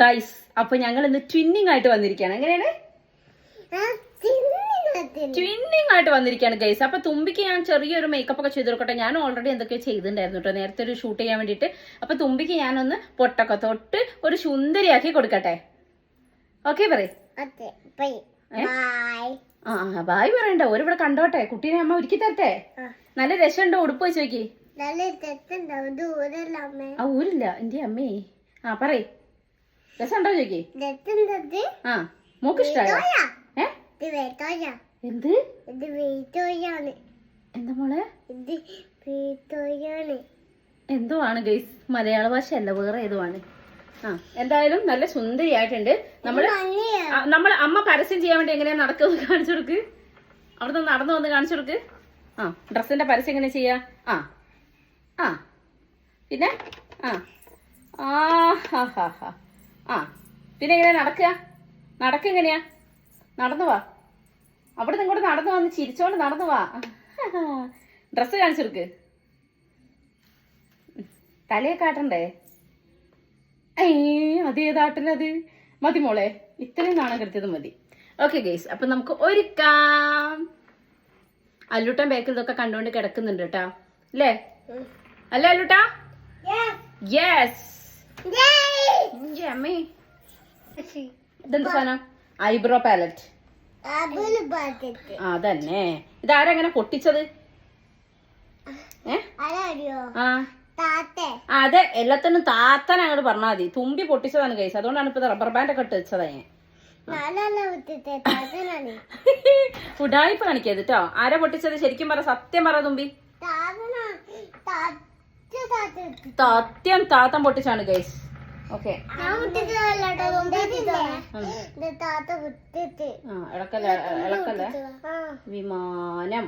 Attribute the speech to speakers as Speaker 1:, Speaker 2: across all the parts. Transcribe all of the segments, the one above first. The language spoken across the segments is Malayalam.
Speaker 1: ഗൈസ് അപ്പൊ ഞങ്ങൾ ഇന്ന് ട്വിന്നിങ് ആയിട്ട് വന്നിരിക്കുകയാണ്. എങ്ങനെയാണ്? ട്വിന്നിങ് ആയിട്ട് വന്നിരിക്കുകയാണ് ഗൈസ്. അപ്പൊ തുമ്പിക്ക് ഞാൻ ചെറിയൊരു മേക്കപ്പ് ഒക്കെ ചെയ്ത് കൊടുക്കട്ടെ. ഞാൻ ഓൾറെഡി എന്തൊക്കെയോ ചെയ്തിട്ടുണ്ടായിരുന്നു കേട്ടോ, നേരത്തെ ഒരു ഷൂട്ട് ചെയ്യാൻ വേണ്ടിട്ട്. അപ്പൊ തുമ്പിക്ക് ഞാനൊന്ന് പൊട്ടൊക്കെ തൊട്ട് ഒരു സുന്ദരിയാക്കി കൊടുക്കട്ടെ. ഓക്കെ പറയ്. ബായ് പറയണ്ട, ഓരിവിടെ കണ്ടോട്ടെ. കുട്ടീനെ അമ്മ ഒരുക്കി തരട്ടെ. നല്ല രസമുണ്ടോ ഉടുപ്പ് വെച്ച് നോക്കി? ആ ഊരില്ല എന്റെ അമ്മേ. ആ പറയ്, രസമുണ്ടോ ചോദിക്കേ? ആ മോക്ക് ഇഷ്ടായോ? എന്ത് എന്താ മോളെ? എന്തോ ആണ് ഗൈസ്, മലയാള ഭാഷ അല്ല, വേറെ ഏതോ ആണ്. ആ എന്തായാലും നല്ല സുന്ദരിയായിട്ടുണ്ട്. നമ്മള് അമ്മ പരസ്യം ചെയ്യാൻ വേണ്ടി എങ്ങനെയാ നടക്കുന്നത് കാണിച്ചു കൊടുക്ക്. അവിടെ നിന്ന് നടന്നു വന്ന് കാണിച്ചു കൊടുക്ക്. ആ ഡ്രസ്സിന്റെ പരസ്യം എങ്ങനെ ചെയ്യാ? ആ ആ പിന്നെ ആ ആ ഹാ ഹാ ഹാ ആ പിന്നെ എങ്ങനെയാ നടക്കുക എങ്ങനെയാ? നടന്നു വാ, അവിടെ നിന്ന് ഇങ്ങോട്ട് നടന്നു വന്ന് ചിരിച്ചോണ്ട് നടന്നു വാ. ഡ്രസ്സ് കാണിച്ചെടുക്ക്. തലയെ കാട്ടണ്ടേ? അതേതാട്ടിലത് മതി മോളെ, ഇത്രയും നാണം കെടുത്തത് മതി. ഓക്കെ ഗൈസ്, അപ്പൊ നമുക്ക് ഒരുക്കാം. അല്ലൂട്ടൻ ബേക്കിൽ ഇതൊക്കെ കണ്ടുകൊണ്ട് കിടക്കുന്നുണ്ട് കേട്ടാ, അല്ലേ? അല്ലേ അല്ലൂട്ടാ? യെസ്. അമ്മേ ഇതെന്ത് സാധനം? Eyebrow palette. അതന്നെ. ഇതാരെങ്ങനെ പൊട്ടിച്ചത്? അതെ, എല്ലാത്തിനും താത്തനെ അങ്ങോട്ട് പറഞ്ഞാൽ മതി. തുമ്പി പൊട്ടിച്ചതാണ് ഗൈസ്, അതുകൊണ്ടാണ് ഇപ്പൊ റബ്ബർ ബാൻഡ് ഒക്കെ ഇട്ട് വെച്ചതാ ഞാൻ. ഉടായിപ്പ് കാണിക്കരുത് കേട്ടോ. ആരാ പൊട്ടിച്ചത്? ശരിക്കും പറ, സത്യം പറ തുമ്പി. സത്യം താത്തൻ പൊട്ടിച്ചാണ് ഗൈസ്. ഓക്കെ ഇളക്കല്ലേ. വിമാനം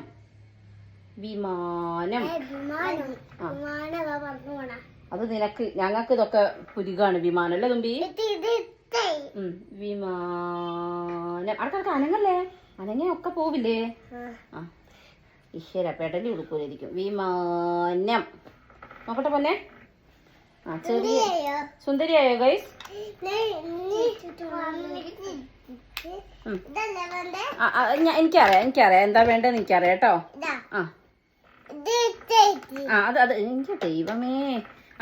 Speaker 1: അത് നിനക്ക്, ഞങ്ങൾക്ക് ഇതൊക്കെ പുതികാണ്. വിമാനം അല്ലേ തുമ്പി? വിമാനം. അടക്ക അനങ്ങല്ലേ, അനങ്ങ ഒക്കെ പോവില്ലേ? ആ ഈശ്വര പെടലി ഉടുക്കൂലായിരിക്കും. വിമാനം നോക്കട്ടെ പോലെ. ആ ചെറിയ സുന്ദരിയായോ ഗൈസ്? എനിക്കറിയാം എന്താ വേണ്ടെന്ന് എനിക്കറിയാം കേട്ടോ. ആ അത് എനിക്ക് ദൈവമേ,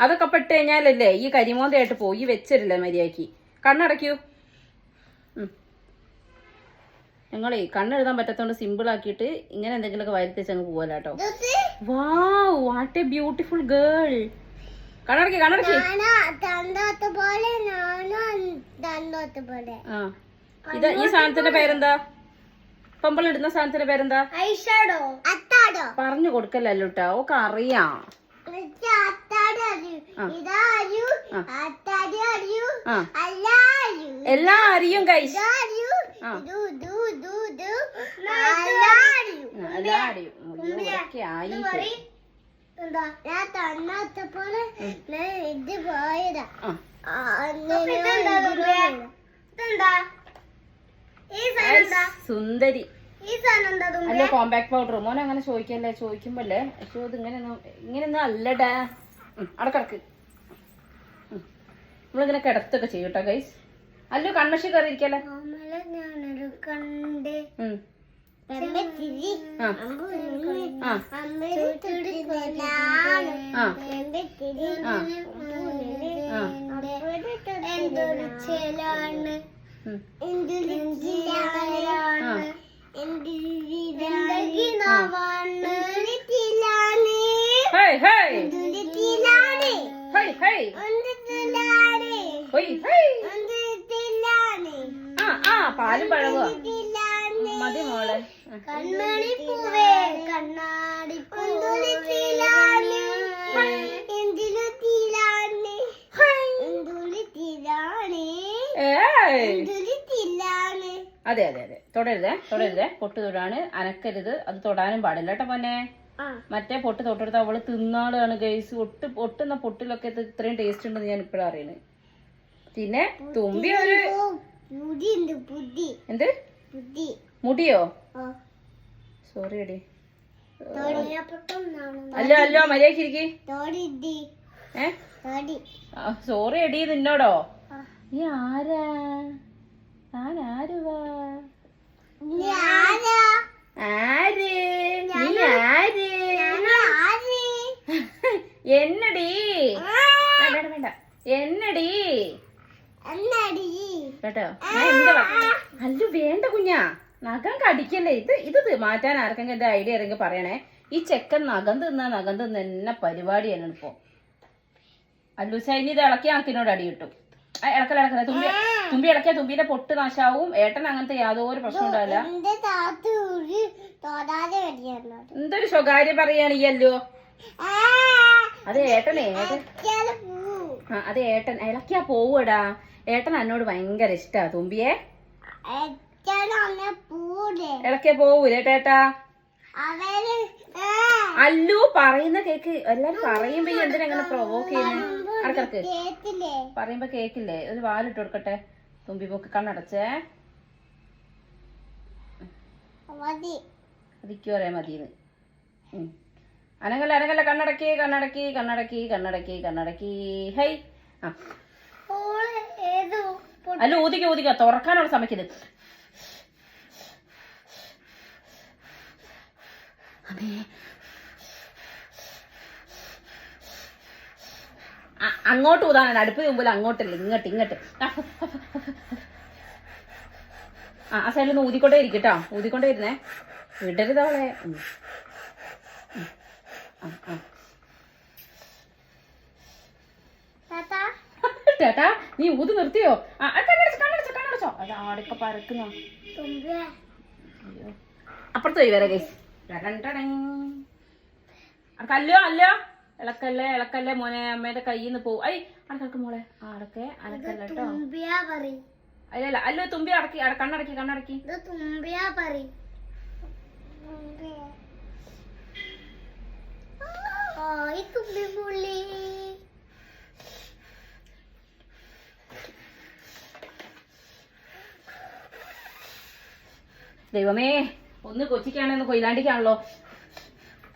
Speaker 1: അതൊക്കെ പെട്ട് കഴിഞ്ഞാലല്ലേ ഈ കരിമോന്തയായിട്ട് പോയി വെച്ചിരില്ലേ മര്യാദക്ക്. കണ്ണടയ്ക്കൂ. ഞങ്ങളേ കണ്ണെഴുതാൻ പറ്റാത്തോണ്ട് സിമ്പിൾ ആക്കിയിട്ട് ഇങ്ങനെ എന്തെങ്കിലുമൊക്കെ വരുത്തിച്ച് അങ്ങ് പോവല്ലോ കേട്ടോ. വാവ്, വാട്ട് എ ബ്യൂട്ടിഫുൾ ഗേൾ. കണ്ണടക്കി. ഇത് ഈ സാധനത്തിന്റെ പേരെന്താ? പമ്പൾ ഇടുന്ന സാധനത്തിന്റെ പേരെന്താ? പറഞ്ഞു കൊടുക്കല്ലോ കേട്ടോ, ഒക്കെ അറിയാം. എല്ലാം അറിയും ഗൈസ്. സുന്ദരി അല്ലേ? Compact powder. മോനെ അങ്ങനെ ചോദിക്കല്ലേ, ചോദിക്കുമ്പല്ലേ. പക്ഷെ ഇത് ഇങ്ങനെയൊന്നും അല്ലടാ. അടക്കിടക്ക് നമ്മളിങ്ങനെ കിടത്തൊക്കെ ചെയ്യും കേട്ടോ ഗൈസ്. അല്ലോ കൺമഷി കയറി ഇരിക്കല്ലേ. പാലും പഴവുക മതി മോളെ. കണ്ണാടി പൂവേ കണ്ണാടി അതെ അതെ അതെ, തൊടരുതേ. പൊട്ട് തൊടാണ്, അനക്കരുത്. അത് തൊടാനും പാടില്ല കേട്ടോ മോനെ. മറ്റേ പൊട്ട് തൊട്ടെടുത്ത് അവള് തിന്നാളാണ് ഗൈസ്. ഒട്ടുന്ന പൊട്ടിലൊക്കെ ഇത്രയും ടേസ്റ്റ് ഉണ്ടെന്ന് ഞാൻ ഇപ്പഴാ അറിയണേ. പിന്നെ തുമ്പി ഒരു എന്ത് മുടിയോ? സോറി അടി. അല്ലോ മര്യാദക്ക് ഇരിക്കി. സോറി അടി നിന്നോടോ. നീ ആരാ? ഞാൻ ആരുവാ? ആര്? നീ ആര്? എന്നടി? വേണ്ട വേണ്ട, എന്നടി കേട്ടോ? ഞാൻ എന്താ അല്ലു വേണ്ട കുഞ്ഞാ, നഖം കടിക്കല്ലേ. ഇത് മാറ്റാൻ ആർക്കെങ്കിലും എന്റെ ഐഡിയ ഇറങ്ങി പറയണേ. ഈ ചെക്കൻ നഖം തിന്ന എന്നെ പരിപാടിയാണ് ഇപ്പൊ. അല്ലു സൈനി ഇത് ഇളക്കി ആക്കിനോട് അടി കിട്ടും. ഇളക്കല തുമ്പി ഇളക്കിയ തുമ്പിന്റെ പൊട്ട് നാശാവും. ഏട്ടൻ അങ്ങനത്തെ യാതൊരു പ്രശ്നം ഉണ്ടാവില്ല. എന്തൊരു സ്വകാര്യം പറയാണല്ലോ. അത് ഏട്ടൻ ഇളക്കിയാ പോവൂടാ. ഏട്ടൻ എന്നോട് ഭയങ്കര ഇഷ്ടാ തുമ്പിയെ. ഇളക്കിയാ പോവൂലേ ഏട്ടാ? അല്ലു പറയുന്ന കേക്ക്. എല്ലാരും പറയുമ്പോ എന്തിനാ പ്രൊവോക്ക് ചെയ്യുന്നേ? അടക്കടക്ക് പറയുമ്പോ കേക്കില്ലേ? ഒരു വാലിട്ട് കൊടുക്കട്ടെ. തുമ്പി പോക്ക് കണ്ണടച്ചേ. അതിക്കു പറയാ മതിന്ന്. അനങ്ങല്ല കണ്ണടക്കി. ഹൈ അല്ല ഊതിക്ക തുറക്കാനുള്ള സമയത്ത്. അങ്ങോട്ട് ഊതാനാണ്. അടുപ്പ് മുമ്പിൽ അങ്ങോട്ടല്ല, ഇങ്ങോട്ട്. ആ സൈഡിൽ നിന്ന് ഊതിക്കൊണ്ടേ ഇരിക്കട്ടോ. ഊതിക്കൊണ്ടേ ഇരുന്നേ, വിടരുതവളെ. ചേട്ടാ നീ ഊത് നിർത്തിയോ? കണ്ണടച്ചോ. അത് ആടൊക്കെ പരക്കുന്നോ? അപ്പുറത്ത് പോയി വരെ ഗൈസ്. അല്ലോ ഇളക്കല്ലേ മോനെ, അമ്മേന്റെ കയ്യിൽ നിന്ന് പോവും. ഐ അടക്ക മോളെ. അടക്കെ അനക്കല്ലോ. അല്ല അല്ലോ തുമ്പി അടക്കി. കണ്ണടക്കി. ദൈവമേ, ഒന്ന് കൊച്ചിക്കാണെന്ന് കൊയിലാണ്ടിക്കാണല്ലോ.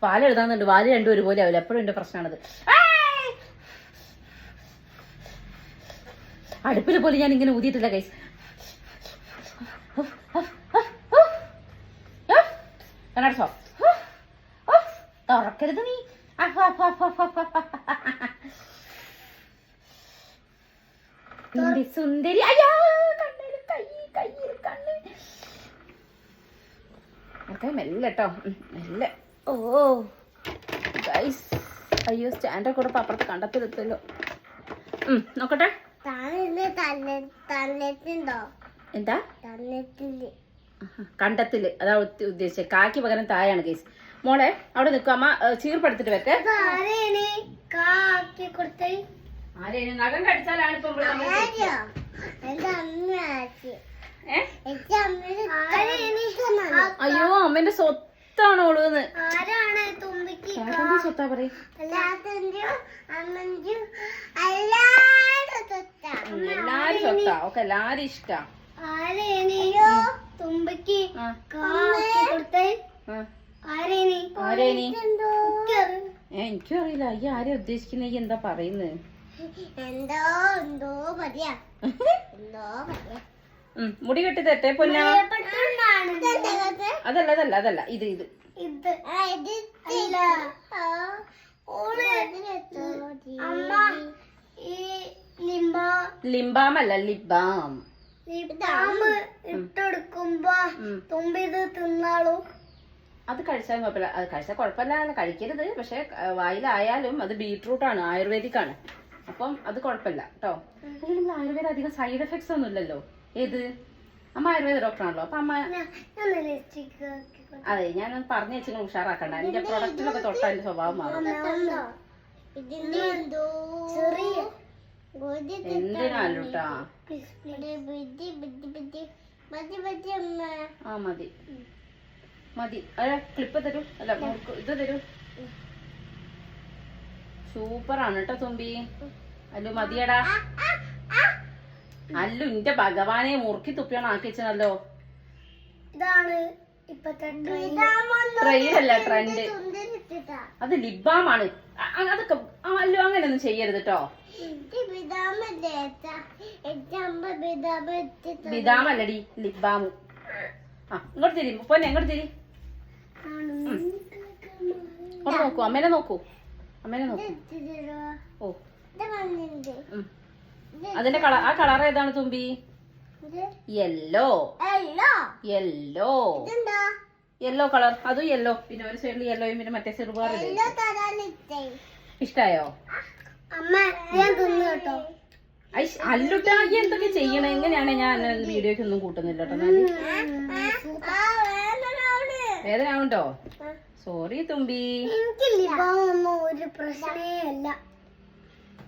Speaker 1: പാല് എഴുതാന്നുണ്ട്. വാല് രണ്ടും ഒരുപോലെ ആവില്ല. എപ്പോഴും എന്റെ പ്രശ്നമാണത്. അടുപ്പിൽ പോലും ഞാൻ ഇങ്ങനെ ഊതിയിട്ടില്ല ഗൈസ്. കണ്ണടച്ചോ? തുറക്കരുത് നീ. സുന്ദരി. അയ്യോ കണ്ണില് കയ്യിൽ കണ്ണ്. ഓക്കെ മെല്ലട്ടോ, മെല്ലെ. ഓ ഗൈസ്, അയ്യോ സ്റ്റാൻഡൊക്കെ കൂടെ അപ്പുറത്ത് കണ്ടത്തിലെത്തല്ലോ. നോക്കട്ടെ. എന്താ കണ്ടത്തില്? അതാ ഉദ്ദേശിച്ചത്. കാക്കി പകരം തായാണ് ഗൈസ്. മോളെ അവിടെ നിൽക്കും. അമ്മ ചീർപ്പെടുത്തിട്ട് വെക്കെ. ആരേനും നഖം കടിച്ചാലാണ് ഇപ്പൊ. അയ്യോ അമ്മേന്റെ സ്വത്താണോ ഓളൂന്ന്? സ്വത്താ പറയും. എല്ലാരും സ്വത്താ. ഓക്കെ എല്ലാരും ഇഷ്ടാ. എനിക്കും അറിയില്ല. ഈ ആരെയും ഉദ്ദേശിക്കുന്ന എന്താ പറയുന്നത്? മുടി കെട്ടി തെറ്റേ പൊന്നാ. അതല്ല ഇത് ലിംബാമല്ല, ലിബാം. അത് കഴിച്ചാൽ കുഴപ്പമില്ല. അത് കഴിച്ചാൽ കുഴപ്പമില്ല, കഴിക്കരുത്. പക്ഷെ വായിലായാലും അത് ബീട്രൂട്ടാണ്, ആയുർവേദിക്കാണ്. അപ്പം അത് കുഴപ്പമില്ല കേട്ടോ. നമ്മൾ ആയുർവേദം അധികം സൈഡ് എഫക്ട്സ് ഒന്നും ഇല്ലല്ലോ. ഏത് അമ്മ ആയുർവേദ ഡോക്ടറാണല്ലോ. അപ്പൊ അമ്മ അതെ ഞാൻ പറഞ്ഞു വെച്ചാൽ ഉഷാറാക്കണ്ട. എന്റെ പ്രൊഡക്റ്റിലൊക്കെ തൊട്ടാ എന്റെ സ്വഭാവം മാറും. എന്തിനാലൂട്ടാ? ആ മതി. അതെ ക്ലിപ്പ് തരൂ. അല്ല ഇത് തരൂ. സൂപ്പറാണ് കേട്ടോ തുമ്പി. അല്ലു മതിയടാ. അല്ലു ഇന്റെ ഭഗവാനെ മുറുക്കി തുപ്പിയാണ് ആക്കി വെച്ചല്ലോ. ട്രെയിനല്ല ട്രെൻഡ്. അത് ലിബാമാണ്. അതൊക്കെ അല്ലു അങ്ങനെയൊന്നും ചെയ്യരുത് കേട്ടോ. ബിദാമല്ലടി ലിബാമ്. ആ ഇങ്ങോട്ട് തിരി പൊന്നെ, എങ്ങോട്ട് തിരി. ഇങ്ങോട്ട് നോക്കൂ, അമ്മേനെ നോക്കൂ, അമ്മേനെ നോക്കൂ. ഓ അതിന്റെ കളർ, ആ കളർ ഏതാണ് തുമ്പി? യെല്ലോ. യെല്ലോ യെല്ലോ കളർ, അതും യെല്ലോ. പിന്നെ ഒരു സൈഡിൽ യെല്ലോയും പിന്നെ മറ്റേ ചെറുപാറില്ലേ. ഇഷ്ടായോ? അല്ലുട്ടാ എന്തൊക്കെ ചെയ്യണേ? എങ്ങനെയാണ്? ഞാൻ വീഡിയോക്ക് ഒന്നും കൂട്ടുന്നില്ല കേട്ടോ. വേദന ആവുണ്ടോ? സോറി തുമ്പി.
Speaker 2: ഒരു പ്രശ്നമല്ല.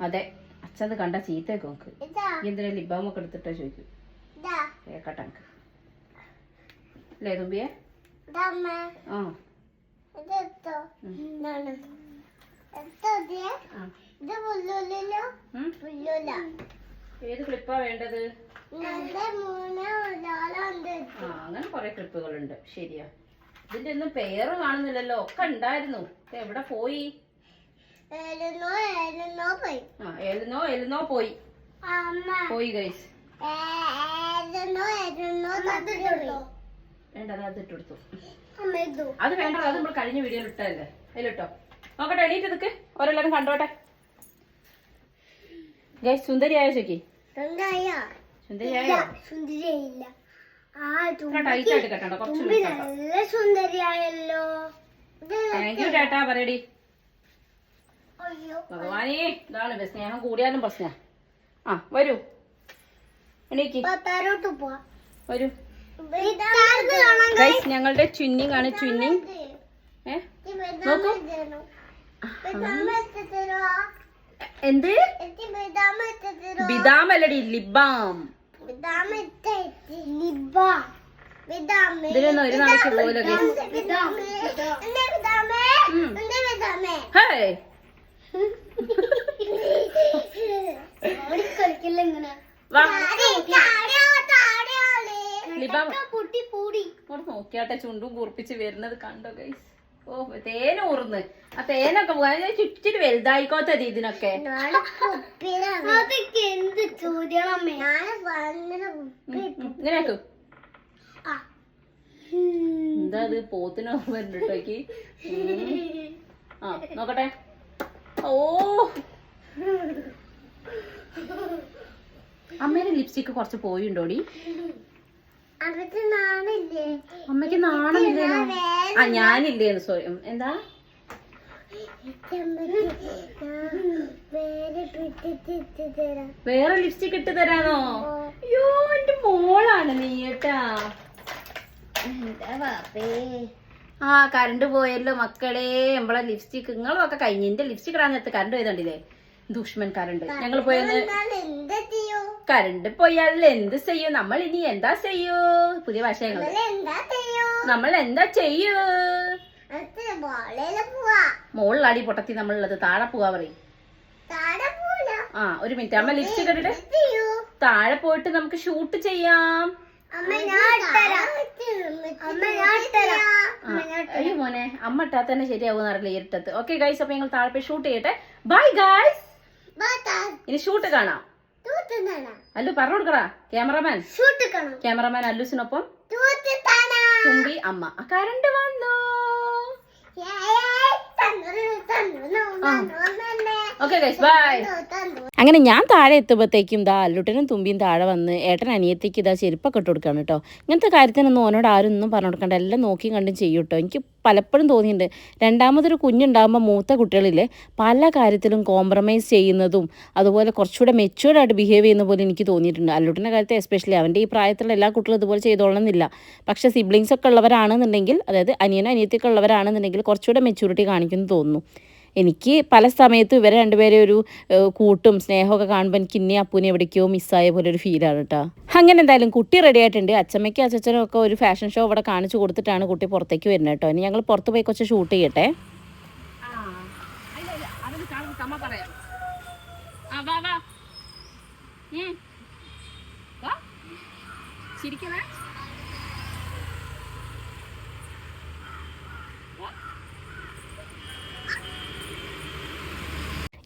Speaker 1: അതെ, അച്ഛത് കണ്ട ചീത്തേക്ക് നോക്ക്. എന്തിനാ ലിബാമൊക്കെ എടുത്തിട്ടാ ചോദിക്കും. കേക്കട്ടെ അല്ലേ തുമ്പിയെ? ആ ഏത് ക്ലിപ്പാ വേണ്ടത്? അങ്ങനെ കൊറേ ക്ലിപ്പുകളുണ്ട്. ശരിയാ. ഇതിന്റെ ഒന്നും പേര് കാണുന്നില്ലല്ലോ. ഒക്കെ ഉണ്ടായിരുന്നു. എവിടെ പോയി? എലിനോ പോയി ഗൈസ്. വേണ്ട, അത് ഇട്ടെടുത്തു. അത് വേണ്ട, അത് നമ്മൾ കഴിഞ്ഞ വീഡിയോയിൽ ഇട്ടല്ലേ. അതിലിട്ടോ. നോക്കട്ടെ, എണീറ്റ് നിൽക്ക്, ഓരെല്ലാരും കണ്ടോട്ടെ. ഗൈസ് സുന്ദരിയായോ ചോക്കി? സുന്ദരിയായോ? ടൈറ്റ് ആയിട്ട് കെട്ടണ്ട, കുറച്ച്
Speaker 2: സുന്ദരിയായല്ലോ.
Speaker 1: താങ്ക് യു ചേട്ടാ പറയടി. ഭഗവാനേ, ഇതാണ് സ്നേഹം കൂടിയാലും പ്രശ്ന. ആ വരൂ, എണീക്ക്, വരൂ. ഗൈസ് ഞങ്ങളുടെ ട്വിന്നിങ് ആണ്, ട്വിന്നിങ്. നോക്കൂ. എന്ത്? ബിദാമല്ലടി ലിബാം. ഇതിലൊന്നും ഒരു നാളേക്ക് പോകില്ല. നോക്കിയാട്ടെ, ചുണ്ടും കൂർപ്പിച്ച് വരുന്നത് കണ്ടോ ഗൈസ്? ഓ തേനൂർന്ന്. ആ തേനൊക്കെ ചുറ്റിട്ട് വലുതായിക്കോട്ടെ ഇതിനൊക്കെ. ഇങ്ങനെയാക്കൂ. എന്താ അത് പോത്തിന് വരുന്നുണ്ടോക്ക്? ആ നോക്കട്ടെ. ഓ അമ്മേന്റെ ലിപ്സ്റ്റിക്ക് കുറച്ച് പോയിണ്ടോടി? അമ്മക്ക് നാണമില്ലേനോ? ആ ഞാനില്ലേന്ന്. സോറി. എന്താ? വേറെ ലിപ്സ്റ്റിക് ഇട്ട് തരാനോ? അയ്യോ എന്റെ മോളാണ് നീ കേട്ടാ. ആ കറണ്ട് പോയല്ലോ മക്കളെ. നമ്മളെ ലിപ്സ്റ്റിക് നിങ്ങളും ഒക്കെ കഴിഞ്ഞ്. എന്റെ ലിപ്സ്റ്റിക് ഇടാൻ നേരത്ത് കറണ്ട് പോയതുണ്ടല്ലേ? ദുഷ്മൻ കറണ്ട്. ഞങ്ങൾ പോയെന്ന് കറണ്ട് പോയാൽ എന്ത് ചെയ്യും? നമ്മൾ ഇനി എന്താ ചെയ്യൂ? പുതിയ ഭാഷ. നമ്മൾ എന്താ ചെയ്യൂ? മോളിലാടി പൊട്ടത്തി നമ്മളുള്ളത്. താഴെ പോവാ പറയും. ആ ഒരു മിനിറ്റ്, അമ്മ ലിപ്സ്റ്റിക് ഇട്ടിട്ട് താഴെ പോയിട്ട് നമുക്ക് ഷൂട്ട് ചെയ്യാം. അയ്യോ മോനെ, അമ്മ ഇട്ടാ തന്നെ ശരിയാവും അറിയില്ല ഇരുട്ടത്ത്. ഓക്കെ ഗൈസ്, അപ്പൊ ഞങ്ങൾ താഴെ പോയി ഷൂട്ട് ചെയ്യട്ടെ. Bye guys. ഇനി ഷൂട്ട് കാണാം. അല്ലു പറഞ്ഞു കൊടുക്കടാ. ക്യാമറമാൻ അല്ലുസിനൊപ്പം തുമ്പി അമ്മ. കറണ്ട് വന്നു. Okay guys bye. അങ്ങനെ ഞാൻ താഴെ എത്തുമ്പോഴത്തേക്കും ഇതാ അല്ലുട്ടനും തുമ്പിയും താഴെ വന്ന് ഏട്ടൻ അനിയത്തേക്ക് ഇതാ ചെരുപ്പൊക്കെ ഇട്ട് കൊടുക്കുകയാണ് കേട്ടോ. ഇങ്ങനത്തെ കാര്യത്തിനൊന്നും ഓനോട് ആരും ഒന്നും പറഞ്ഞു കൊടുക്കണ്ട, എല്ലാം നോക്കിയും കണ്ടും ചെയ്യും കേട്ടോ. എനിക്ക് പലപ്പോഴും തോന്നിയിട്ടുണ്ട്, രണ്ടാമതൊരു കുഞ്ഞുണ്ടാകുമ്പോൾ മൂത്ത കുട്ടികളിലെ പല കാര്യത്തിലും കോംപ്രമൈസ് ചെയ്യുന്നതും അതുപോലെ കുറച്ചുകൂടെ മെച്യൂർഡായിട്ട് ബിഹേവ് ചെയ്യുന്ന പോലെ എനിക്ക് തോന്നിയിട്ടുണ്ട്. അല്ലുട്ടൻ്റെ കാര്യത്തിൽ എസ്പെഷ്യലി. അവൻ്റെ ഈ പ്രായത്തിലുള്ള എല്ലാ കുട്ടികളും ഇതുപോലെ ചെയ്തോളണമെന്നില്ല. പക്ഷേ സിബ്ലിങ്സ് ഒക്കെ ഉള്ളവരാണെന്നുണ്ടെങ്കിൽ, അതായത് അനിയനും അനിയത്തിയൊക്കെ ഉള്ളവരാണെന്നുണ്ടെങ്കിൽ കുറച്ചുകൂടെ മെച്യൂരിറ്റി കാണിക്കുമെന്ന് തോന്നുന്നു. എനിക്ക് പല സമയത്തും ഇവരെ രണ്ടുപേരെ ഒരു കൂട്ടും സ്നേഹമൊക്കെ കാണുമ്പോൾ എനിക്ക് ഇനി അപ്പൂനെ എവിടേക്കോ മിസ്സായ പോലെ ഒരു ഫീലാണ് കേട്ടോ. അങ്ങനെ എന്തായാലും കുട്ടി റെഡി ആയിട്ടുണ്ട്. അച്ഛമ്മയ്ക്കും അച്ഛനും ഒക്കെ ഒരു ഫാഷൻ ഷോ ഇവിടെ കാണിച്ചു കൊടുത്തിട്ടാണ് കുട്ടി പുറത്തേക്ക് വരുന്നത് കേട്ടോ. ഇനി ഞങ്ങൾ പുറത്ത് പോയി കുറച്ച് ഷൂട്ട് ചെയ്യട്ടെ.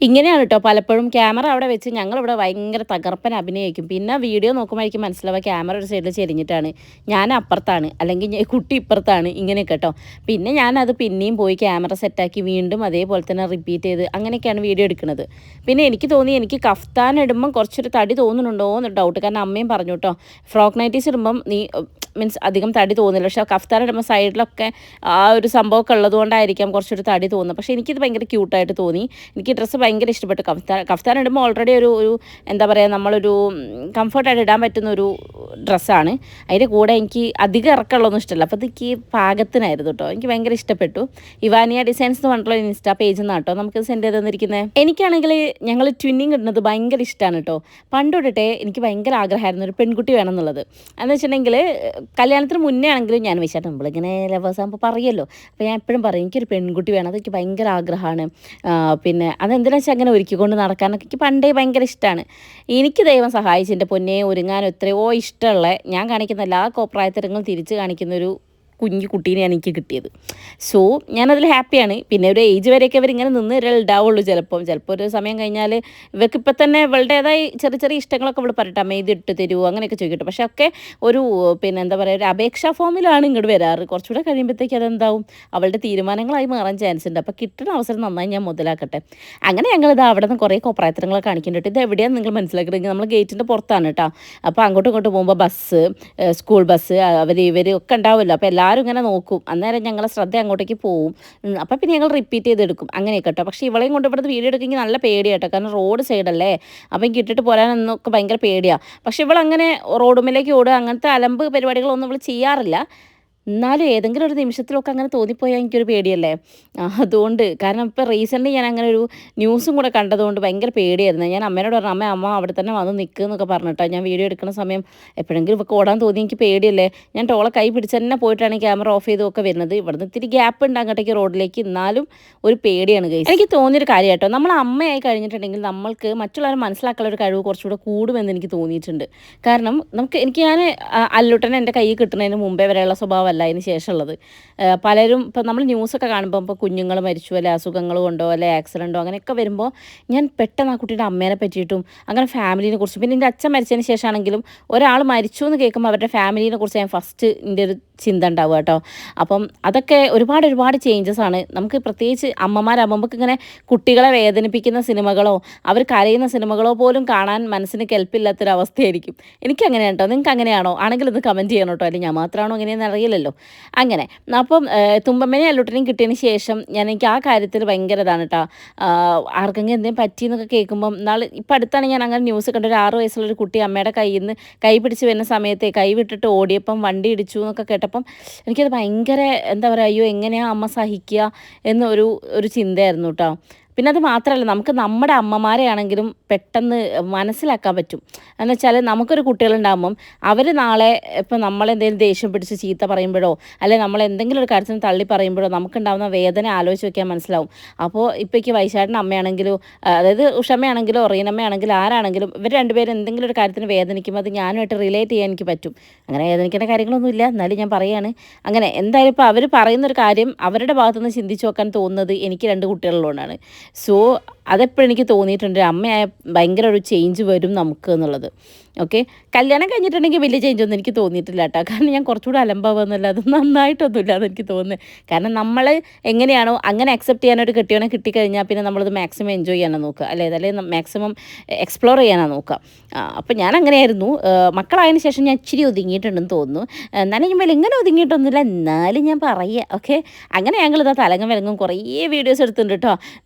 Speaker 1: ഇങ്ങനെയാണ് കേട്ടോ പലപ്പോഴും ക്യാമറ അവിടെ വെച്ച് ഞങ്ങളിവിടെ ഭയങ്കര തകർപ്പൻ അഭിനയിക്കും. പിന്നെ വീഡിയോ നോക്കുമ്പോഴേക്കും മനസ്സിലാവുക ക്യാമറ ഒരു സൈഡിൽ ചെരിഞ്ഞിട്ടാണ്, ഞാൻ അപ്പുറത്താണ് അല്ലെങ്കിൽ കുട്ടി ഇപ്പുറത്താണ്, ഇങ്ങനെയൊക്കെ കേട്ടോ. പിന്നെ ഞാനത് പിന്നെയും പോയി ക്യാമറ സെറ്റാക്കി വീണ്ടും അതേപോലെ തന്നെ റിപ്പീറ്റ് ചെയ്ത് അങ്ങനെയൊക്കെയാണ് വീഡിയോ എടുക്കുന്നത്. പിന്നെ എനിക്ക് തോന്നി എനിക്ക് കഫ്താൻ ഇടുമ്പം കുറച്ചൊരു തടി തോന്നുന്നുണ്ടോ എന്നൊരു ഡൗട്ട്. കാരണം അമ്മയും പറഞ്ഞു കേട്ടോ, ഫ്രോക്ക് നൈറ്റീസ് ഇടുമ്പം നീ മീൻസ് അധികം തടി തോന്നില്ല, പക്ഷേ കഫ്താൻ ഇടുമ്പോൾ സൈഡിലൊക്കെ ആ ഒരു സംഭവമൊക്കെ ഉള്ളതുകൊണ്ടായിരിക്കാം കുറച്ചൊരു തടി തോന്നുന്നത്. പക്ഷേ എനിക്കിത് ഭയങ്കര ക്യൂട്ടായിട്ട് തോന്നി. എനിക്ക് ഡ്രസ്സ് ഭയങ്കര ഇഷ്ടപ്പെട്ടു. കഫ്താൻ ഇടുമ്പോൾ ഓൾറെഡി ഒരു എന്താ പറയുക, നമ്മളൊരു കംഫർട്ടായിട്ട് ഇടാൻ പറ്റുന്ന ഒരു ഡ്രസ്സാണ്. അതിൻ്റെ കൂടെ എനിക്ക് അധികം ഇറക്കമുള്ളതൊന്നും ഇഷ്ടമല്ല. അപ്പോൾ എനിക്ക് പാകത്തിനായിരുന്നു കേട്ടോ, എനിക്ക് ഭയങ്കര ഇഷ്ടപ്പെട്ടു. ഇവാനിയ ഡിസൈൻസ് എന്ന് പറഞ്ഞിട്ടുള്ള ഇൻസ്റ്റാ പേജിൽ നിന്നാണ് കേട്ടോ നമുക്കിത് സെൻഡ് ചെയ്ത് തന്നിരിക്കുന്നത്. എനിക്കാണെങ്കിൽ ഞങ്ങൾ ട്വിന്നിങ് ഇടുന്നത് ഭയങ്കര ഇഷ്ടമാണ് കേട്ടോ. പണ്ട് തൊട്ടിട്ടേ എനിക്ക് ഭയങ്കര ആഗ്രഹമായിരുന്നു ഒരു പെൺകുട്ടി വേണം എന്നുള്ളത്. എന്ന് വെച്ചിട്ടുണ്ടെങ്കിൽ കല്യാണത്തിന് മുന്നേ ആണെങ്കിലും ഞാൻ വെച്ചാൽ നമ്മളിങ്ങനെ ലവേഴ്സ് ആകുമ്പോൾ പറയുമല്ലോ, അപ്പോൾ ഞാൻ എപ്പോഴും പറയും എനിക്കൊരു പെൺകുട്ടി വേണം, അതെനിക്ക് ഭയങ്കര ആഗ്രഹമാണ്. പിന്നെ അതെന്തിനാ വെച്ചാൽ അങ്ങനെ ഒരുക്കിക്കൊണ്ട് നടക്കാനൊക്കെ എനിക്ക് പണ്ടേ ഭയങ്കര ഇഷ്ടമാണ്. എനിക്ക് ദൈവം സഹായിച്ചു എൻ്റെ പൊന്നെ ഒരുങ്ങാനും എത്രയോ ഇഷ്ടമുള്ള ഞാൻ കാണിക്കുന്ന എല്ലാ കോപ്രായത്തരങ്ങളും തിരിച്ച് കാണിക്കുന്നൊരു കുഞ്ഞു കുട്ടീനെയാണ് എനിക്ക് കിട്ടിയത്. സോ ഞാനതിൽ ഹാപ്പിയാണ്. പിന്നെ ഒരു ഏജ് വരെയൊക്കെ അവരിങ്ങനെ നിന്ന് ഉണ്ടാവുള്ളൂ. ചിലപ്പോൾ ഒരു സമയം കഴിഞ്ഞാൽ ഇവർക്ക് ഇപ്പം തന്നെ ഇവളുടേതായി ചെറിയ ചെറിയ ഇഷ്ടങ്ങളൊക്കെ ഇവിടെ പറയട്ടെ, അമ്മ ഇത് ഇട്ട് തരുമോ അങ്ങനെയൊക്കെ ചോദിക്കട്ടെ. പക്ഷേ ഒക്കെ ഒരു പിന്നെ എന്താ പറയുക, ഒരു അപേക്ഷാ ഫോമിലാണ് ഇങ്ങോട്ട് വരാറ്. കുറച്ചുകൂടെ കഴിയുമ്പോഴത്തേക്ക് അതെന്താവും അവളുടെ തീരുമാനങ്ങളായി മാറാൻ ചാൻസ് ഉണ്ട്. അപ്പോൾ കിട്ടുന്ന അവസരം നന്നായി ഞാൻ മുതലാക്കട്ടെ. അങ്ങനെ ഞങ്ങളിത് അവിടെ നിന്ന് കുറേ കോപ്രായത്തരങ്ങളൊക്കെ കാണിക്കുന്നുണ്ട്. ഇത് എവിടെയാണ് നിങ്ങൾ മനസ്സിലാക്കിയിട്ടുണ്ടെങ്കിൽ നമ്മൾ ഗേറ്റിൻ്റെ പുറത്താണ് കേട്ടോ. അപ്പോൾ അങ്ങോട്ടും ഇങ്ങോട്ടും പോകുമ്പോൾ ബസ്, സ്കൂൾ ബസ്, ഇവർ ഒക്കെ ഉണ്ടാവുമല്ലോ. അപ്പോൾ എല്ലാവരും ഇങ്ങനെ നോക്കും. അന്നേരം ഞങ്ങളെ ശ്രദ്ധ അങ്ങോട്ടേക്ക് പോവും. അപ്പോൾ പിന്നെ ഞങ്ങൾ റിപ്പീറ്റ് ചെയ്തെടുക്കും അങ്ങനെയൊക്കെ കേട്ടോ. പക്ഷേ ഇവളെയും കൊണ്ട് ഇവിടുത്തെ വീഡിയോ എടുക്കുമെങ്കിൽ നല്ല പേടിയാട്ടോ, കാരണം റോഡ് സൈഡല്ലേ. അപ്പം എനിക്ക് ഇട്ടിട്ട് പോരാനൊക്കെ ഭയങ്കര പേടിയാണ്. പക്ഷേ ഇവളങ്ങനെ റോഡുമ്മിലേക്ക് ഓടുക അങ്ങനത്തെ അലമ്പ് പരിപാടികളൊന്നും ഇവൾ ചെയ്യാറില്ല. എന്നാലും ഏതെങ്കിലും ഒരു നിമിഷത്തിലൊക്കെ അങ്ങനെ തോന്നിപ്പോയാൽ എനിക്കൊരു പേടിയല്ലേ. അതുകൊണ്ട് കാരണം ഇപ്പോൾ റീസെൻ്റ്ലി ഞാൻ അങ്ങനെ ഒരു ന്യൂസും കൂടെ കണ്ടതുകൊണ്ട് ഭയങ്കര പേടിയായിരുന്നു. ഞാൻ അമ്മേനോട് പറഞ്ഞു, അമ്മ അവിടെ തന്നെ വന്ന് നിൽക്കുക എന്നൊക്കെ പറഞ്ഞിട്ടോ. ഞാൻ വീഡിയോ എടുക്കുന്ന സമയം എപ്പോഴെങ്കിലും ഇപ്പോൾ ഓടാൻ തോന്നി എനിക്ക് പേടിയല്ലേ. ഞാൻ ടോളെ കൈ പിടിച്ച് തന്നെ പോയിട്ടാണ് ക്യാമറ ഓഫ് ചെയ്തൊക്കെ വരുന്നത്. ഇവിടുന്ന് ഇത്തിരി ഗ്യാപ്പ് ഉണ്ട് അങ്ങോട്ടേക്ക് റോഡിലേക്ക്, എന്നാലും ഒരു പേടിയാണ് ഗൈസ്. എനിക്ക് തോന്നിയൊരു കാര്യം കേട്ടോ, നമ്മൾ അമ്മയായി കഴിഞ്ഞിട്ടുണ്ടെങ്കിൽ നമ്മൾക്ക് മറ്റുള്ളവരെ മനസ്സിലാക്കാനുള്ള ഒരു കഴിവ് കുറച്ചുകൂടെ കൂടുമെന്ന് എനിക്ക് തോന്നിയിട്ടുണ്ട്. കാരണം ഞാൻ അല്ലുട്ടനെ എൻ്റെ കൈ കിട്ടുന്നതിന് മുമ്പേ വരെയുള്ള സ്വഭാവം അതിന് ശേഷമുള്ളത്. പലരും ഇപ്പം നമ്മൾ ന്യൂസൊക്കെ കാണുമ്പോൾ ഇപ്പോൾ കുഞ്ഞുങ്ങൾ മരിച്ചു, അല്ലെ അസുഖങ്ങൾ കൊണ്ടോ അല്ലെ ആക്സിഡൻറ്റോ അങ്ങനെയൊക്കെ വരുമ്പോൾ ഞാൻ പെട്ടെന്ന് ആ കുട്ടിയുടെ അമ്മേനെ പറ്റിയിട്ടും അങ്ങനെ ഫാമിലിനെ കുറിച്ചും, പിന്നെ എൻ്റെ അച്ഛൻ മരിച്ചതിന് ശേഷമാണെങ്കിലും ഒരാൾ മരിച്ചു എന്ന് കേൾക്കുമ്പോൾ അവരുടെ ഫാമിലിനെ കുറിച്ച് ഞാൻ ഫസ്റ്റ് എൻ്റെ ഒരു ചിന്ത ഉണ്ടാവുക കേട്ടോ. അപ്പം അതൊക്കെ ഒരുപാട് ചേഞ്ചസ് ആണ്. നമുക്ക് പ്രത്യേകിച്ച് അമ്മമാരാകുമ്പോൾ ഇങ്ങനെ കുട്ടികളെ വേദനിപ്പിക്കുന്ന സിനിമകളോ അവർ കരയുന്ന സിനിമകളോ പോലും കാണാൻ മനസ്സിന് കെൽപ്പില്ലാത്തൊരവസ്ഥയായിരിക്കും. എനിക്കങ്ങനെയാണ് കേട്ടോ. നിങ്ങൾക്ക് അങ്ങനെയാണോ? ആണെങ്കിൽ ഇത് കമൻറ്റ് ചെയ്യണം കേട്ടോ. അല്ലെങ്കിൽ ഞാൻ മാത്രമാണോ അങ്ങനെയെന്ന് അറിയില്ലല്ലോ. അങ്ങനെ അപ്പം തുമ്പമ്മേനെയും അല്ലുട്ടനെയും കിട്ടിയതിന് ശേഷം എനിക്ക് ആ കാര്യത്തിൽ ഭയങ്കര ഇതാണ് കേട്ടോ. ആർക്കെങ്കിലും എന്തെങ്കിലും പറ്റിയെന്നൊക്കെ കേൾക്കുമ്പം ഇപ്പം അടുത്താണ് ഞാൻ അങ്ങനെ ന്യൂസ് കണ്ട ഒരു 6 വയസ്സുള്ളൊരു കുട്ടി അമ്മയുടെ കയ്യിൽ നിന്ന് കൈ പിടിച്ച് വരുന്ന സമയത്ത് കൈ വിട്ടിട്ട് ഓടിയപ്പം വണ്ടി ഇടിച്ചു എന്നൊക്കെ കേട്ടപ്പം എനിക്കത് ഭയങ്കര എന്താ പറയുക, അയ്യോ എങ്ങനെയാണ് അമ്മ സഹിക്കുക എന്നൊരു ചിന്തയായിരുന്നു കേട്ടോ. പിന്നെ അത് മാത്രമല്ല, നമുക്ക് നമ്മുടെ അമ്മമാരെയാണെങ്കിലും പെട്ടെന്ന് മനസ്സിലാക്കാൻ പറ്റും. എന്ന് വെച്ചാൽ നമുക്കൊരു കുട്ടികളുണ്ടാകുമ്പം അവർ നാളെ ഇപ്പം നമ്മളെന്തെങ്കിലും ദേഷ്യം പിടിച്ച് ചീത്ത പറയുമ്പോഴോ അല്ലെങ്കിൽ നമ്മളെന്തെങ്കിലും ഒരു കാര്യത്തിന് തള്ളി പറയുമ്പോഴോ നമുക്കുണ്ടാകുന്ന വേദന ആലോചിച്ച് നോക്കിയാൽ മനസ്സിലാവും. അപ്പോൾ ഇപ്പോഴേക്ക് വൈശാഖിൻ്റെ അമ്മയാണെങ്കിലും അതായത് ഉഷമ്മയാണെങ്കിലോ റീനമ്മയാണെങ്കിലും ആരാണെങ്കിലും ഇവർ രണ്ടുപേരും എന്തെങ്കിലും ഒരു കാര്യത്തിന് വേദനിക്കുമ്പോൾ അത് ഞാനുമായിട്ട് റിലേറ്റ് ചെയ്യാൻ എനിക്ക് പറ്റും. അങ്ങനെ വേദനിക്കേണ്ട കാര്യങ്ങളൊന്നുമില്ല, എന്നാലും ഞാൻ പറയുകയാണ്. അങ്ങനെ എന്തായാലും ഇപ്പോൾ അവർ പറയുന്നൊരു കാര്യം അവരുടെ ഭാഗത്തുനിന്ന് ചിന്തിച്ച് നോക്കാൻ തോന്നുന്നത് എനിക്ക് 2 കുട്ടികളുള്ളതുകൊണ്ടാണ്. സോ അതെപ്പോഴും എനിക്ക് തോന്നിയിട്ടുണ്ട്, അമ്മയായ ഭയങ്കര ഒരു ചേഞ്ച് വരും നമുക്ക് എന്നുള്ളത്. ഓക്കെ, കല്യാണം കഴിഞ്ഞിട്ടുണ്ടെങ്കിൽ വലിയ ചേഞ്ചൊന്നും എനിക്ക് തോന്നിയിട്ടില്ല കേട്ടോ. കാരണം ഞാൻ കുറച്ചുകൂടെ അലമ്പാവുന്നില്ല, അത് നന്നായിട്ടൊന്നുമില്ല അതെനിക്ക് തോന്നുന്നത്. കാരണം നമ്മൾ എങ്ങനെയാണോ അങ്ങനെ അക്സെപ്റ്റ് ചെയ്യാനൊരു കെട്ടിയോനെ കിട്ടിക്കഴിഞ്ഞാൽ പിന്നെ നമ്മളത് മാക്സിമം എൻജോയ് ചെയ്യാനാണ് നോക്കുക, അല്ലെങ്കിൽ മാക്സിമം എക്സ്പ്ലോർ ചെയ്യാനാണ് നോക്കുക. അപ്പോൾ ഞാൻ അങ്ങനെയായിരുന്നു. മക്കളായതിനു ശേഷം ഞാൻ ഇച്ചിരി ഒതുങ്ങിയിട്ടുണ്ടെന്ന് തോന്നുന്നു. എന്നാലും ഞാൻ ഇങ്ങനെ ഒതുങ്ങിയിട്ടൊന്നുമില്ല, എന്നാലും ഞാൻ പറയുക. ഓക്കെ, അങ്ങനെ ഞങ്ങളിതാ തലങ്ങും വിലങ്ങും കുറേ വീഡിയോസ് എടുത്തിട്ടുണ്ട് കേട്ടോ.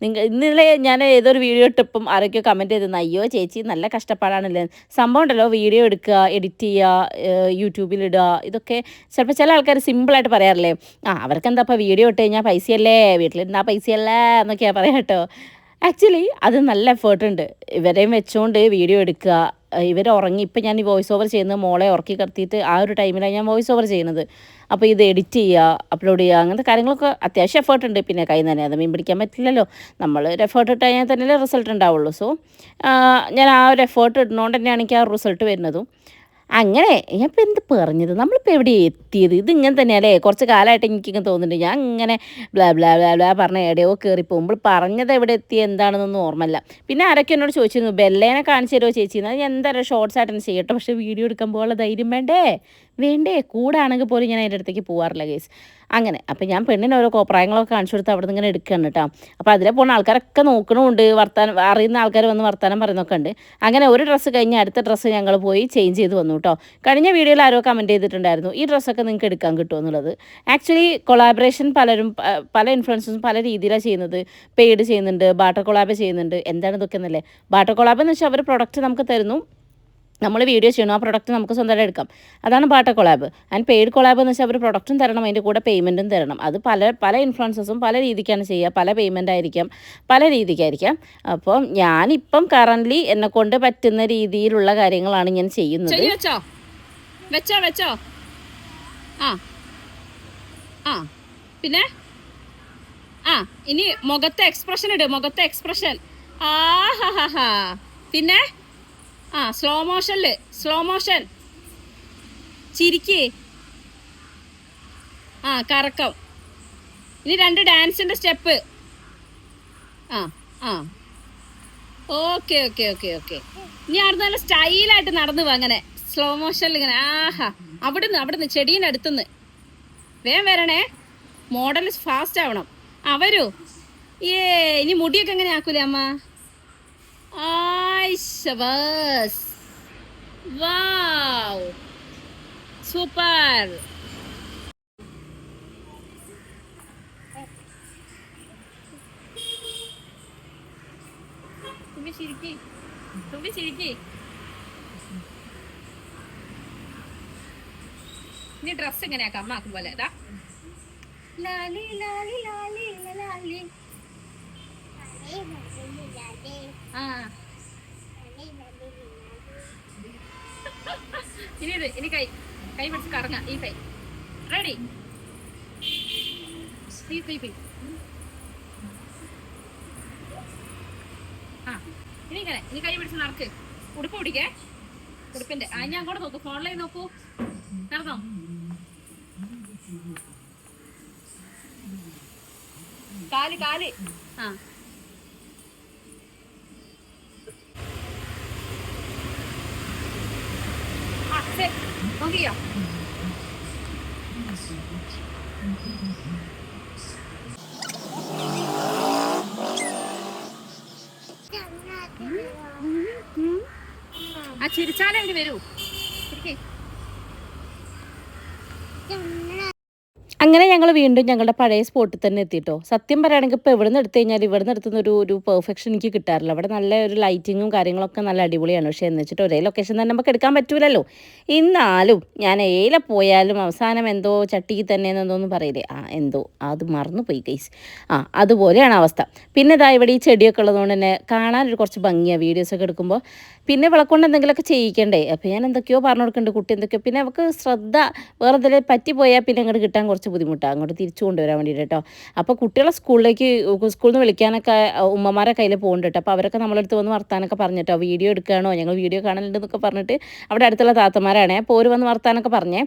Speaker 1: ഇന്നലെ ഞാൻ ഏതൊരു വീഡിയോ ഇട്ടപ്പം ആരൊക്കെയോ കമൻറ്റ് ചെയ്തിരുന്നു, അയ്യോ ചേച്ചി നല്ല കഷ്ടപ്പാടാണല്ലേ. സംഭവം ഉണ്ടല്ലോ, വീഡിയോ എടുക്കുക, എഡിറ്റ് ചെയ്യുക, യൂട്യൂബിലിടുക, ഇതൊക്കെ ചിലപ്പോൾ ചില ആൾക്കാർ സിമ്പിളായിട്ട് പറയാറില്ലേ, അവർക്ക് എന്താ ഇപ്പോൾ വീഡിയോ ഇട്ട് കഴിഞ്ഞാൽ പൈസയല്ലേ, വീട്ടിലിരുന്നാൽ പൈസയല്ലേ എന്നൊക്കെയാണ് പറയാം കേട്ടോ. ആക്ച്വലി അത് നല്ല എഫേർട്ട് ഉണ്ട്. ഇവരെയും വെച്ചുകൊണ്ട് വീഡിയോ എടുക്കുക, ഇവർ ഉറങ്ങി, ഇപ്പം ഞാൻ ഈ വോയിസ് ഓവർ ചെയ്യുന്നത് മോളെ ഉറക്കി കിടത്തിയിട്ട് ആ ഒരു ടൈമിലാണ് ഞാൻ വോയിസ് ഓവർ ചെയ്യുന്നത്. അപ്പോൾ ഇത് എഡിറ്റ് ചെയ്യുക, അപ്ലോഡ് ചെയ്യുക, അങ്ങനത്തെ കാര്യങ്ങളൊക്കെ അത്യാവശ്യം എഫേർട്ട് ഉണ്ട്. പിന്നെ കൈ തന്നെ അത് മീൻ പിടിക്കാൻ പറ്റില്ലല്ലോ, നമ്മൾ ഒരു എഫേർട്ട് ഇട്ട് കഴിഞ്ഞാൽ തന്നെ റിസൾട്ട് ഉണ്ടാവുള്ളൂ. സോ ഞാൻ ആ ഒരു എഫേർട്ട് ഇടുന്നതുകൊണ്ട് തന്നെയാണ് എനിക്ക് ആ റിസൾട്ട് വരുന്നതും. അങ്ങനെ ഞാൻ ഇപ്പം എന്ത് പറഞ്ഞത്, നമ്മളിപ്പോൾ എവിടെ എത്തിയത്? ഇതിങ്ങനെ തന്നെയല്ലേ കുറച്ച് കാലമായിട്ട് എനിക്കിങ്ങനെ തോന്നുന്നുണ്ട്. ഞാൻ ഇങ്ങനെ ബ്ലാ ബ്ലാ ബ്ലാ ബ്ലാ പറഞ്ഞ എവിടെയോ കയറി പോകുമ്പോൾ പറഞ്ഞത് എവിടെ എത്തി എന്താണെന്നൊന്നും ഓർമ്മയില്ല. പിന്നെ ആരൊക്കെ എന്നോട് ചോദിച്ചിരുന്നു ബെല്ലേനെ കാണിച്ചു തരുമോ ചേച്ചി, അത് ഞാൻ എന്തായാലും ഷോർട്സ് ആയിട്ട് ചെയ്യട്ടെ, പക്ഷേ വീഡിയോ എടുക്കാൻ പോകാനുള്ള ധൈര്യം വേണ്ടേ കൂടാണെങ്കിൽ പോലും ഞാൻ അതിൻ്റെ അടുത്തേക്ക് പോകാറില്ല ഗൈസ്. അങ്ങനെ അപ്പം ഞാൻ പെണ്ണിന് ഓരോ കോപ്രായങ്ങളൊക്കെ കാണിച്ചു കൊടുത്ത് അവിടെ നിന്ന് ഇങ്ങനെ എടുക്കുകയാണ് കേട്ടോ. അപ്പോൾ അതിലെ പോകുന്ന ആൾക്കാരൊക്കെ നോക്കണമുണ്ട്, അറിയുന്ന ആൾക്കാർ വന്ന് വർത്താനം പറയുന്നൊക്കെ ഉണ്ട്. അങ്ങനെ ഒരു ഡ്രസ്സ് കഴിഞ്ഞ് അടുത്ത ഡ്രസ്സ് ഞങ്ങൾ പോയി ചേഞ്ച് ചെയ്ത് വന്നു കേട്ടോ. കഴിഞ്ഞ വീഡിയോയിൽ ആരോ കമൻറ്റ് ചെയ്തിട്ടുണ്ടായിരുന്നു ഈ ഡ്രസ്സൊക്കെ നിങ്ങൾക്ക് എടുക്കാൻ കിട്ടുമോ എന്നുള്ളത്. ആക്ച്വലി കൊളാബറേഷൻ പല ഇൻഫ്ലുവൻസേഴ്സും പല രീതിയിലാണ് ചെയ്യുന്നത്. പെയ്ഡ് ചെയ്യുന്നുണ്ട്, ബാട്ടർ കൊളാബ് ചെയ്യുന്നുണ്ട്. എന്താണ് ഇതൊക്കെ എന്നല്ലേ? ബാട്ടർ കൊളാബ് എന്ന് വെച്ചാൽ അവർ പ്രൊഡക്റ്റ് നമുക്ക് തരുന്നു, നമ്മൾ വീഡിയോ ചെയ്യണം, ആ പ്രൊഡക്റ്റ് നമുക്ക് സ്വന്തമായിട്ട് എടുക്കാം. അതാണ് barter collab. And paid collab എന്ന് വെച്ചാൽ അവർ പ്രൊഡക്റ്റും തരണം, അതിൻ്റെ കൂടെ പേയ്മെൻറ്റും തരണം. അത് പല ഇൻഫ്ലുവൻസേഴ്സും പല രീതിക്കാണ് ചെയ്യുക, പല പേയ്മെൻ്റ് ആയിരിക്കാം, പല രീതിക്കായിരിക്കാം. അപ്പം ഞാനിപ്പം കറൻ്റ്ലി എന്നെക്കൊണ്ട് പറ്റുന്ന രീതിയിലുള്ള കാര്യങ്ങളാണ് ഞാൻ ചെയ്യുന്നത്. വെച്ചോ ആ പിന്നെ ഇനി മുഖത്തെ എക്സ്പ്രഷൻ ഇട്, മുഖത്തെ എക്സ്പ്രഷൻ. പിന്നെ സ്ലോ മോഷൻ ചിരിക്ക്. കറക്കം. ഇനി 2 ഡാൻസിന്റെ സ്റ്റെപ്പ്. ഓക്കെ ഇനി അവിടെ നല്ല സ്റ്റൈലായിട്ട് നടന്നു പോവാ, അങ്ങനെ സ്ലോ മോഷനിൽ ഇങ്ങനെ. അവിടുന്ന് ചെടീൻ്റെ അടുത്തുനിന്ന് വേഗം വരണേ, മോഡൽ ഫാസ്റ്റ് ആവണം. വരൂ. ഇനി മുടിയൊക്കെ എങ്ങനെ ആക്കൂലേ അമ്മ? വാവ്, സൂപ്പർ. തുമ്പി ചിരിക്കി. ഇനി ഡ്രസ് എങ്ങനെയാക്കാം അമ്മാക്കും പോലെ? ലാലി ലാലി ലാലി ലാലി. ഇനി കൈ പിടിച്ച് കറങ്ങ. ഈ കൈ റെഡി. ഇനി കൈ പിടിച്ച് നടക്ക്. ഉടുപ്പ് പിടിക്കേ, ഉടുപ്പിന്റെ. ഞാൻ അങ്ങോട്ട് നോക്കൂ, ഫോണിലേക്ക് നോക്കൂ. നടന്നോ? കാല് നോക്കിയോ? ചിരിച്ചാലേ അവര് വരൂ. അങ്ങനെ ഞങ്ങൾ വീണ്ടും ഞങ്ങളുടെ പഴയ സ്പോട്ടിൽ തന്നെ എത്തിയിട്ടോ. സത്യം പറയുകയാണെങ്കിൽ ഇപ്പോൾ എവിടെ നിന്ന് എടുത്തു കഴിഞ്ഞാൽ ഇവിടെ നിന്ന് എടുത്തുന്ന ഒരു പെർഫെക്ഷൻ എനിക്ക് കിട്ടാറില്ല. അവിടെ നല്ല ഒരു ലൈറ്റിങ്ങും കാര്യങ്ങളൊക്കെ നല്ല അടിപൊളിയാണ്. പക്ഷേ എന്ന് വെച്ചിട്ട് ഒരേ ലൊക്കേഷൻ തന്നെ നമുക്ക് എടുക്കാൻ പറ്റൂലല്ലോ. എന്നാലും ഞാൻ ഏല പോയാലും അവസാനം എന്തോ ചട്ടിക്ക് തന്നെ എന്തോന്ന് പറയില്ലേ, എന്തോ അത് മറന്നുപോയി ഗൈസ്. അതുപോലെയാണ് അവസ്ഥ. പിന്നെ ഇതാ ഇവിടെ ഈ ചെടിയൊക്കെ ഉള്ളതുകൊണ്ട് തന്നെ കാണാനൊരു കുറച്ച് ഭംഗിയാണ് വീഡിയോസൊക്കെ എടുക്കുമ്പോൾ. പിന്നെ വിളക്കൊണ്ട് എന്തെങ്കിലുമൊക്കെ ചെയ്യിക്കണ്ടേ. അപ്പോൾ ഞാൻ എന്തൊക്കെയോ പറഞ്ഞു കൊടുക്കുന്നുണ്ട്, കുട്ടി എന്തൊക്കെയോ. പിന്നെ അവൾക്ക് ശ്രദ്ധ വേറെ എന്തെങ്കിലും പറ്റിപ്പോയാൽ പിന്നെ അങ്ങോട്ട് കിട്ടാൻ കുറച്ച് ബുദ്ധിമുട്ടാണ്, അങ്ങോട്ട് തിരിച്ചു കൊണ്ടുവരാൻ വേണ്ടിയിട്ട് കേട്ടോ. അപ്പോൾ കുട്ടികളെ സ്കൂളിൽ നിന്ന് വിളിക്കാനൊക്കെ ഉമ്മമാരെ കയ്യിൽ പോകുന്നുണ്ട് കേട്ടോ. അപ്പോൾ അവരൊക്കെ നമ്മളടുത്ത് വന്ന് വർത്താനൊക്കെ പറഞ്ഞിട്ടോ, വീഡിയോ എടുക്കുകയാണോ, ഞങ്ങൾ വീഡിയോ കാണലുണ്ടെന്നൊക്കെ പറഞ്ഞിട്ട് അവിടെ അടുത്തുള്ള താത്തമാരാണേ. അപ്പോൾ ഒരു വന്ന് വർത്താനൊക്കെ പറഞ്ഞേ.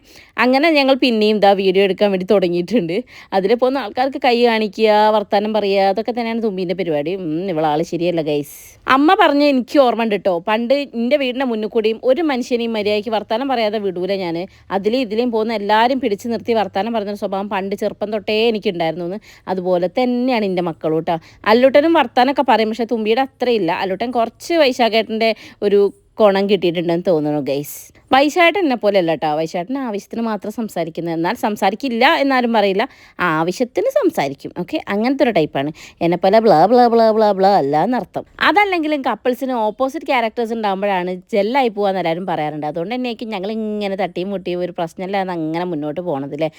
Speaker 1: അങ്ങനെ ഞങ്ങൾ പിന്നെയും ഇതാ വീഡിയോ എടുക്കാൻ വേണ്ടി തുടങ്ങിയിട്ടുണ്ട്. അതിൽ പോകുന്ന ആൾക്കാർക്ക് കൈ കാണിക്കുക, വർത്താനം പറയുക, അതൊക്കെ തന്നെയാണ് തുമ്പീൻ്റെ പരിപാടി. ഇവളാൾ ശരിയല്ല ഗൈസ്. അമ്മ പറഞ്ഞ് എനിക്ക് ഓർമ്മ ഉണ്ട് കേട്ടോ, പണ്ട് എൻ്റെ വീടിൻ്റെ മുന്നിൽ കൂടിയും ഒരു മനുഷ്യനെയും മര്യാദയ്ക്ക് വർത്താനം പറയാതെ വിടൂല ഞാൻ. ഇതിലേയും പോകുന്ന എല്ലാവരും പിടിച്ച് നിർത്തി വർത്താനം പറയുന്ന സ്വഭാവം പണ്ട് ചെറുപ്പം തൊട്ടേ എനിക്കുണ്ടായിരുന്നു എന്ന്. അതുപോലെ തന്നെയാണ് എൻ്റെ മക്കളും കേട്ടോ. അല്ലൂട്ടനും വർത്താനമൊക്കെ പറയും, പക്ഷേ തുമ്പിയുടെ അത്രയില്ല. അല്ലൂട്ടൻ കുറച്ച് വൈശാഖേട്ടൻ്റെ ഒരു കോണം കിട്ടിയിട്ടുണ്ടെന്ന് തോന്നുന്നു ഗൈസ്. വൈശാഖേട്ടൻ എന്നെ പോലെ അല്ല കേട്ടോ. വൈശാഖേട്ടൻ ആവശ്യത്തിന് മാത്രം സംസാരിക്കുന്നത്, എന്നാൽ സംസാരിക്കില്ല എന്നാലും പറയില്ല, ആവശ്യത്തിന് സംസാരിക്കും. ഓക്കെ, അങ്ങനത്തെ ഒരു ടൈപ്പാണ്. എന്നെപ്പോലെ blah blah blah blah blah അല്ല എന്നർത്ഥം. അതല്ലെങ്കിലും കപ്പിൾസിന് ഓപ്പോസിറ്റ് ക്യാരക്ടേഴ്സ് ഉണ്ടാകുമ്പോഴാണ് ജെല്ലായി പോകാമെന്ന് എല്ലാവരും പറയാറുണ്ട്. അതുകൊണ്ട് തന്നെയായിരിക്കും ഞങ്ങൾ ഇങ്ങനെ തട്ടിയും മുട്ടിയും ഒരു പ്രശ്നമില്ലാതെ അങ്ങനെ മുന്നോട്ട് പോകണതില്ലേ.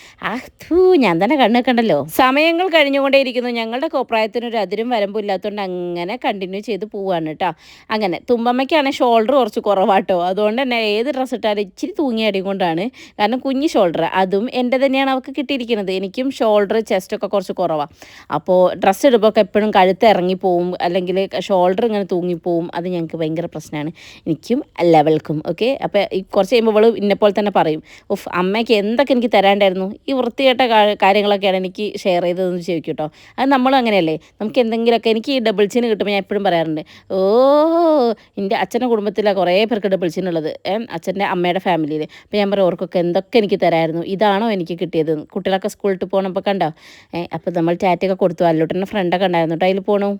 Speaker 1: ഞാൻ തന്നെ കണ്ണുക്കണ്ടല്ലോ. സമയങ്ങൾ കഴിഞ്ഞുകൊണ്ടേയിരിക്കുന്നു. ഞങ്ങളുടെ കോപ്രായത്തിനൊരു അതിരും വരമ്പും ഇല്ലാത്തതുകൊണ്ട് അങ്ങനെ കണ്ടിന്യൂ ചെയ്ത് പോവുകയാണ് കേട്ടോ. അങ്ങനെ തുമ്പമ്മയ്ക്കാണെങ്കിൽ ഷോൾഡർ കുറച്ച് കുറവാട്ടോ. അതുകൊണ്ട് തന്നെ ഏത് ഡ്രസ്സ് ഇട്ടാൽ ഇച്ചിരി തൂങ്ങിയ അടി കൊണ്ടാണ്. കാരണം കുഞ്ഞ് ഷോൾഡർ, അതും എൻ്റെ തന്നെയാണ് അവൾക്ക് കിട്ടിയിരിക്കുന്നത്. എനിക്കും ഷോൾഡർ ചെസ്റ്റൊക്കെ കുറച്ച് കുറവാണ്. അപ്പോൾ ഡ്രസ്സ് ഇടുമ്പോൾ ഒക്കെ എപ്പോഴും കഴുത്ത് ഇറങ്ങിപ്പോവും, അല്ലെങ്കിൽ ഷോൾഡർ ഇങ്ങനെ തൂങ്ങിപ്പോവും. അത് ഞങ്ങൾക്ക് ഭയങ്കര പ്രശ്നമാണ്, എനിക്കും ലെവൽക്കും. ഓക്കെ, അപ്പോൾ ഈ കുറച്ച് കഴിയുമ്പോൾ ഇവൾ ഇന്നെപ്പോലെ തന്നെ പറയും, ഉഫ് അമ്മയ്ക്ക് എന്തൊക്കെ എനിക്ക് തരാണ്ടായിരുന്നു, ഈ വൃത്തികെട്ട കാര്യങ്ങളൊക്കെയാണ് എനിക്ക് ഷെയർ ചെയ്തതെന്ന് ചോദിക്കും കേട്ടോ. അത് നമ്മളും അങ്ങനെയല്ലേ, നമുക്ക് എന്തെങ്കിലുമൊക്കെ, എനിക്ക് ഈ ഡബിൾ ചിൻ കിട്ടുമ്പോൾ ഞാൻ എപ്പോഴും പറയാറുണ്ട്, ഓ എൻ്റെ അച്ഛൻ്റെ കുടുംബത്തിലാണ് കുറേ പേർക്ക് ഡബിൾ ചിൻ ഉള്ളത്, അച്ഛൻ്റെ അമ്മയുടെ ഫാമിലിയിൽ. അപ്പോൾ ഞാൻ പറയും ഓർക്കൊക്കെ എന്തൊക്കെ എനിക്ക് തരായിരുന്നു, ഇതാണോ എനിക്ക് കിട്ടിയത്. കുട്ടികളൊക്കെ സ്കൂളിൽ പോകണപ്പോൾ കണ്ടോ, അപ്പോൾ നമ്മൾ ടാറ്റൊക്കെ കൊടുത്തു. അല്ലോട്ടൻ്റെ ഫ്രണ്ടൊക്കെ ഉണ്ടായിരുന്നു കേട്ടോ, അതിൽ പോകണു.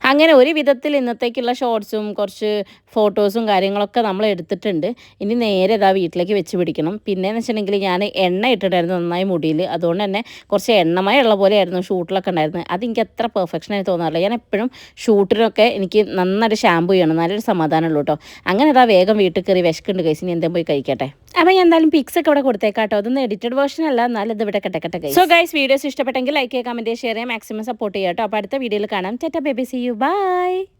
Speaker 1: അങ്ങനെ ഒരു വിധത്തിൽ ഇന്നത്തേക്കുള്ള ഷോർട്സും കുറച്ച് ഫോട്ടോസും കാര്യങ്ങളൊക്കെ നമ്മൾ എടുത്തിട്ടുണ്ട്. ഇനി നേരെ ഇതാ വീട്ടിലേക്ക് വെച്ച് പിടിക്കണം. പിന്നെയെന്ന് വെച്ചിട്ടുണ്ടെങ്കിൽ ഞാൻ എണ്ണ ഇട്ടിട്ടായിരുന്നു നന്നായി മുടിയിൽ, അതുകൊണ്ട് തന്നെ കുറച്ച് എണ്ണമയുള്ള പോലെയായിരുന്നു ഷൂട്ടിലൊക്കെ ഉണ്ടായിരുന്നത്. അതെനിക്ക് അത്ര പെർഫെക്ഷനായി തോന്നാറില്ല. ഞാൻ എപ്പോഴും ഷൂട്ടിനൊക്കെ എനിക്ക് നന്നായിട്ട് ഷാമ്പു ചെയ്യണം, നല്ലൊരു സമാധാനമുള്ളൂ കേട്ടോ. അങ്ങനെ ഇതാ വേഗം വീട്ടിൽ കയറി വിശക്കുണ്ട് ഗൈസ്, ഇനി എന്തെങ്കിലും പോയി കഴിക്കട്ടെ. അപ്പോൾ ഞാൻ എന്തായാലും പിക്സ് ഒക്കെ ഇവിടെ കൊടുത്തേക്കാട്ടോ, അതൊന്നും എഡിറ്റഡ് വേർഷൻ അല്ല, എന്നാലും ഇത് ഇവിടെ കട്ടെ ഗൈസ്. സോ ഗൈസ്, വീഡിയോസ് ഇഷ്ടപ്പെട്ടെങ്കിൽ ലൈക്ക് ചെയ്യുക, കമൻറ്റ് ചെയ്യുക, ഷെയർ ചെയ്യുക, മാക്സിമം സപ്പോർട്ട് ചെയ്യുക കേട്ടോ. അപ്പോൾ അടുത്ത വീഡിയോയിൽ കാണാം. Tata baby, see you, by.